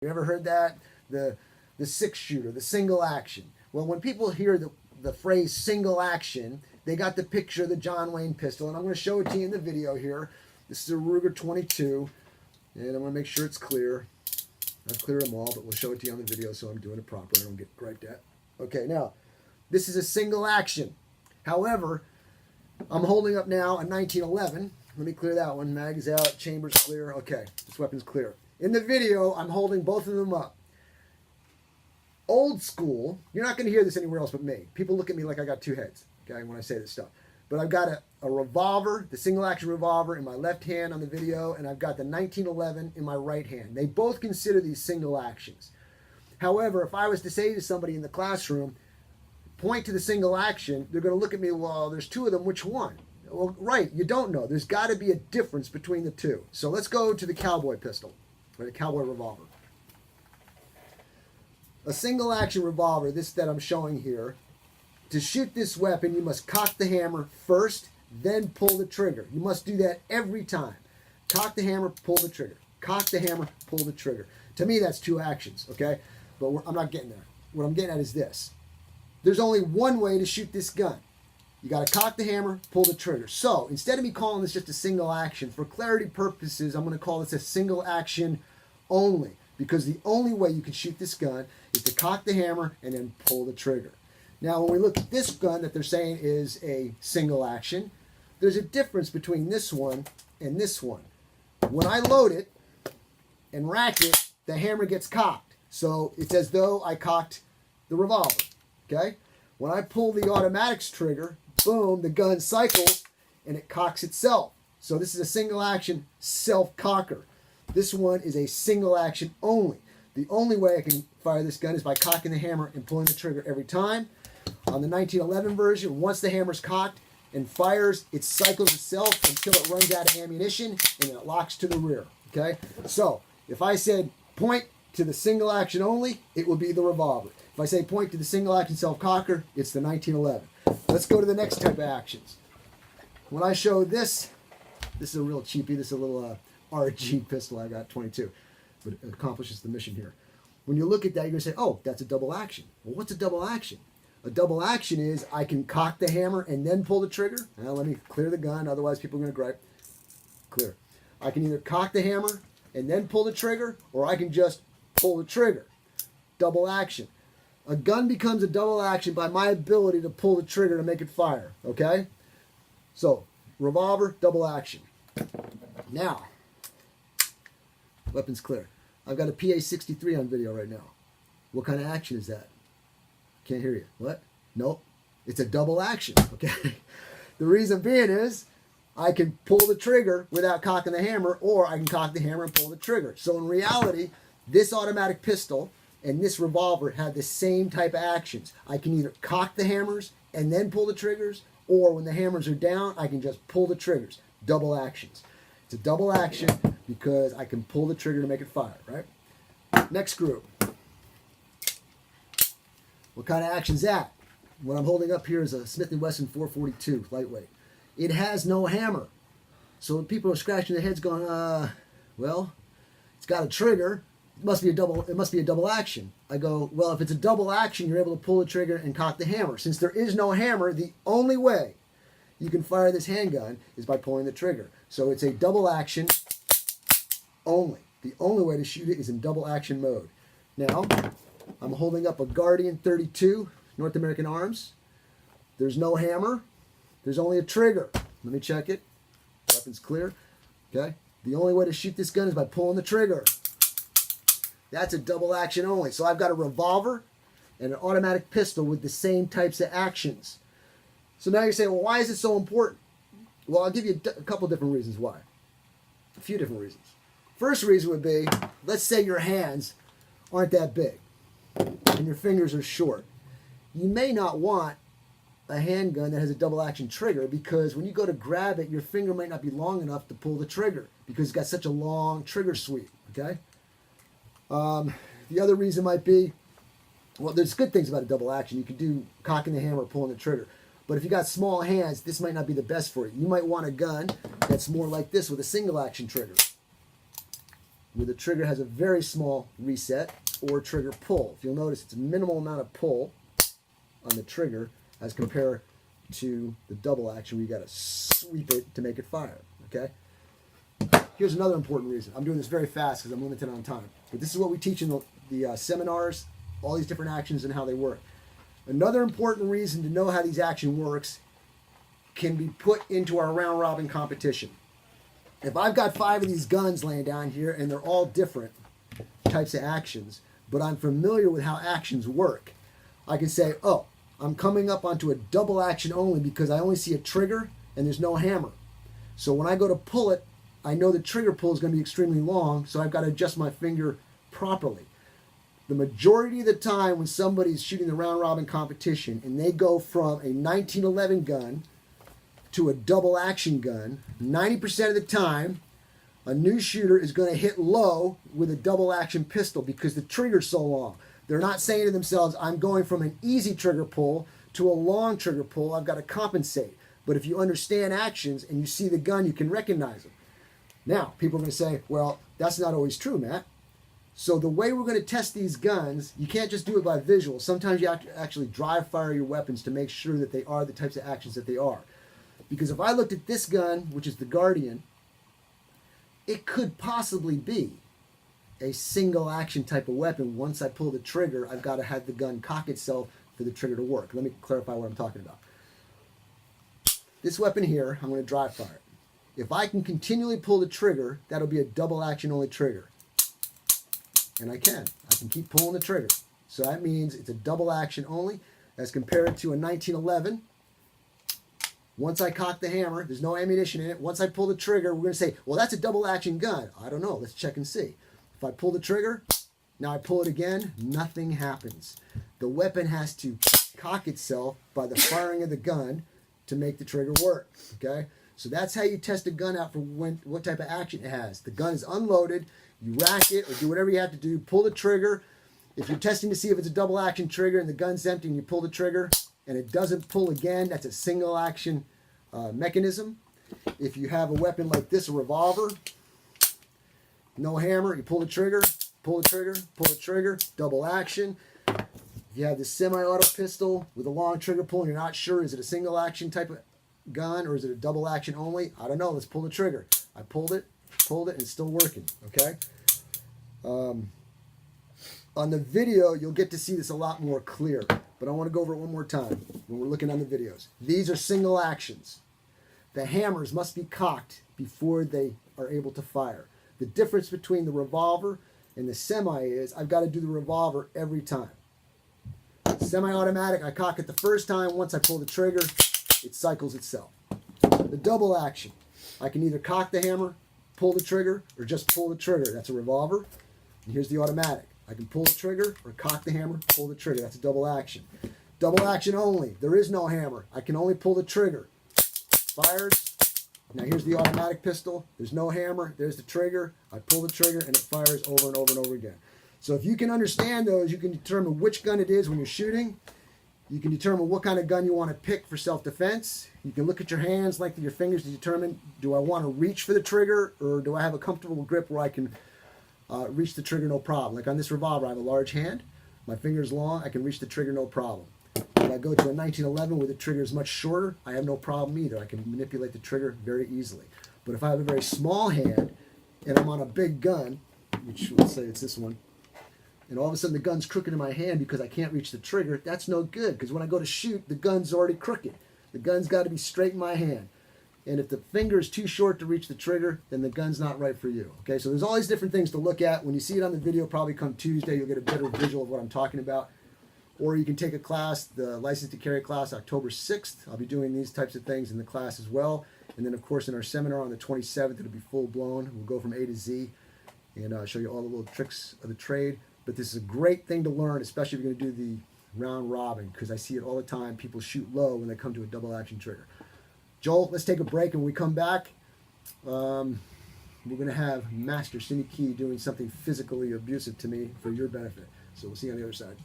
You ever heard that? The six shooter, the single action. Well, when people hear the phrase single action, they got the picture of the John Wayne pistol, and I'm going to show it to you in the video here. This is a Ruger 22, and I'm going to make sure it's clear. I've cleared them all, but we'll show it to you on the video so I'm doing it proper. I don't get griped at. Okay, now, this is a single action. However, I'm holding up now a 1911. Let me clear that one. Mag is out, chamber's clear. Okay, this weapon's clear. In the video, I'm holding both of them up. Old school, you're not going to hear this anywhere else but me. People look at me like I got two heads, okay, when I say this stuff. But I've got a revolver, the single action revolver in my left hand on the video, and I've got the 1911 in my right hand. They both consider these single actions. However, if I was to say to somebody in the classroom, point to the single action, they're going to look at me, well, there's two of them, which one? Well, right, you don't know. There's got to be a difference between the two. So let's go to the cowboy pistol, or the cowboy revolver. A single action revolver, this that I'm showing here, to shoot this weapon, you must cock the hammer first, then pull the trigger. You must do that every time. Cock the hammer, pull the trigger. Cock the hammer, pull the trigger. To me, that's two actions, okay? But I'm not getting there. What I'm getting at is this. There's only one way to shoot this gun. You got to cock the hammer, pull the trigger. So instead of me calling this just a single action, for clarity purposes, I'm going to call this a single action only. Because the only way you can shoot this gun is to cock the hammer and then pull the trigger. Now, when we look at this gun that they're saying is a single action, there's a difference between this one and this one. When I load it and rack it, the hammer gets cocked. So it's as though I cocked the revolver, okay? When I pull the automatics trigger, boom, the gun cycles and it cocks itself. So this is a single action self-cocker. This one is a single action only. The only way I can fire this gun is by cocking the hammer and pulling the trigger every time. On the 1911 version, once the hammer's cocked and fires, it cycles itself until it runs out of ammunition and it locks to the rear. Okay? So, if I said point to the single action only, it will be the revolver. If I say point to the single action self-cocker, it's the 1911. Let's go to the next type of actions. When I show this, this is a real cheapie. This is a little RG pistol I got, 22, but it accomplishes the mission here. When you look at that, you're going to say, oh, that's a double action. Well, what's a double action? A double action is I can cock the hammer and then pull the trigger. Now, let me clear the gun, otherwise people are going to gripe. Clear. I can either cock the hammer and then pull the trigger, or I can just pull the trigger. Double action. A gun becomes a double action by my ability to pull the trigger to make it fire, okay? So, revolver, double action. Now, weapon's clear. I've got a PA-63 on video right now. What kind of action is that? Can't hear you. What? Nope. It's a double action, okay? The reason being is I can pull the trigger without cocking the hammer, or I can cock the hammer and pull the trigger. So in reality, this automatic pistol and this revolver have the same type of actions. I can either cock the hammers and then pull the triggers, or when the hammers are down, I can just pull the triggers. Double actions. It's a double action because I can pull the trigger to make it fire, right? Next group. What kind of action is that? What I'm holding up here is a Smith & Wesson 442 lightweight. It has no hammer. So when people are scratching their heads going, well, it's got a trigger. It must be a double action. I go, well, if it's a double action, you're able to pull the trigger and cock the hammer. Since there is no hammer, the only way you can fire this handgun is by pulling the trigger. So it's a double action only. The only way to shoot it is in double action mode. Now, I'm holding up a Guardian 32, North American Arms. There's no hammer. There's only a trigger. Let me check it. Weapon's clear. Okay. The only way to shoot this gun is by pulling the trigger. That's a double action only. So I've got a revolver and an automatic pistol with the same types of actions. So now you're saying, well, why is it so important? Well, I'll give you a couple different reasons why. A few different reasons. First reason would be, let's say your hands aren't that big and your fingers are short. You may not want a handgun that has a double action trigger, because when you go to grab it, your finger might not be long enough to pull the trigger because it's got such a long trigger sweep, okay? The other reason might be, well, there's good things about a double action. You can do cocking the hammer, pulling the trigger. But if you got small hands, this might not be the best for you. You might want a gun that's more like this with a single action trigger. where the trigger has a very small reset, or trigger pull. If you'll notice, it's a minimal amount of pull on the trigger as compared to the double action where you got to sweep it to make it fire. Okay. Here's another important reason. I'm doing this very fast because I'm limited on time. But this is what we teach in the seminars, all these different actions and how they work. Another important reason to know how these action works can be put into our round robin competition. If I've got 5 of these guns laying down here and they're all different types of actions, but I'm familiar with how actions work, I can say, oh, I'm coming up onto a double action only because I only see a trigger and there's no hammer. So when I go to pull it, I know the trigger pull is going to be extremely long, so I've got to adjust my finger properly. The majority of the time when somebody's shooting the round robin competition and they go from a 1911 gun to a double action gun, 90% of the time a new shooter is going to hit low with a double action pistol because the trigger's so long. They're not saying to themselves, I'm going from an easy trigger pull to a long trigger pull, I've got to compensate. But if you understand actions and you see the gun, you can recognize them. Now, people are going to say, well, that's not always true, Matt. So the way we're going to test these guns, you can't just do it by visual. Sometimes you have to actually dry fire your weapons to make sure that they are the types of actions that they are. Because if I looked at this gun, which is the Guardian, it could possibly be a single action type of weapon. Once I pull the trigger, I've got to have the gun cock itself for the trigger to work. Let me clarify what I'm talking about. This weapon here, I'm going to dry fire it. If I can continually pull the trigger, that'll be a double action only trigger. And I can keep pulling the trigger. So that means it's a double action only as compared to a 1911. Once I cock the hammer, there's no ammunition in it. Once I pull the trigger, we're going to say, well, that's a double action gun. I don't know. Let's check and see. If I pull the trigger, now I pull it again, nothing happens. The weapon has to cock itself by the firing of the gun to make the trigger work. Okay? So that's how you test a gun out for what type of action it has. The gun is unloaded. You rack it or do whatever you have to do. Pull the trigger. If you're testing to see if it's a double action trigger and the gun's empty and you pull the trigger and it doesn't pull again, that's a single action mechanism. If you have a weapon like this, a revolver, no hammer, you pull the trigger, pull the trigger, pull the trigger, double action. If you have the semi-auto pistol with a long trigger pull and you're not sure, is it a single action type of gun or is it a double action only? I don't know. Let's pull the trigger. I pulled it, and it's still working. Okay. On the video, you'll get to see this a lot more clear, but I want to go over it one more time when we're looking on the videos. These are single actions. The hammers must be cocked before they are able to fire. The difference between the revolver and the semi is I've got to do the revolver every time. Semi-automatic, I cock it the first time. Once I pull the trigger, it cycles itself. The double action, I can either cock the hammer, pull the trigger, or just pull the trigger. That's a revolver. And here's the automatic. I can pull the trigger or cock the hammer, pull the trigger. That's a double action. Double action only. There is no hammer. I can only pull the trigger. Fires. Now here's the automatic pistol. There's no hammer. There's the trigger. I pull the trigger and it fires over and over and over again. So if you can understand those, you can determine which gun it is when you're shooting. You can determine what kind of gun you want to pick for self-defense. You can look at your hands, length of your fingers to determine, do I want to reach for the trigger or do I have a comfortable grip where I can reach the trigger no problem. Like on this revolver, I have a large hand. My finger's long. I can reach the trigger no problem. If I go to a 1911 where the trigger is much shorter, I have no problem either. I can manipulate the trigger very easily. But if I have a very small hand and I'm on a big gun, which let's say it's this one, and all of a sudden the gun's crooked in my hand because I can't reach the trigger, that's no good because when I go to shoot, the gun's already crooked. The gun's got to be straight in my hand. And if the finger is too short to reach the trigger, then the gun's not right for you. Okay, so there's all these different things to look at. When you see it on the video, probably come Tuesday, you'll get a better visual of what I'm talking about. Or you can take a class, the License to Carry class, October 6th. I'll be doing these types of things in the class as well. And then, of course, in our seminar on the 27th, it'll be full-blown. We'll go from A to Z and show you all the little tricks of the trade. But this is a great thing to learn, especially if you're going to do the round robin, because I see it all the time. People shoot low when they come to a double action trigger. Joel, let's take a break, and when we come back, we're going to have Master Cindy Key doing something physically abusive to me for your benefit. So we'll see you on the other side.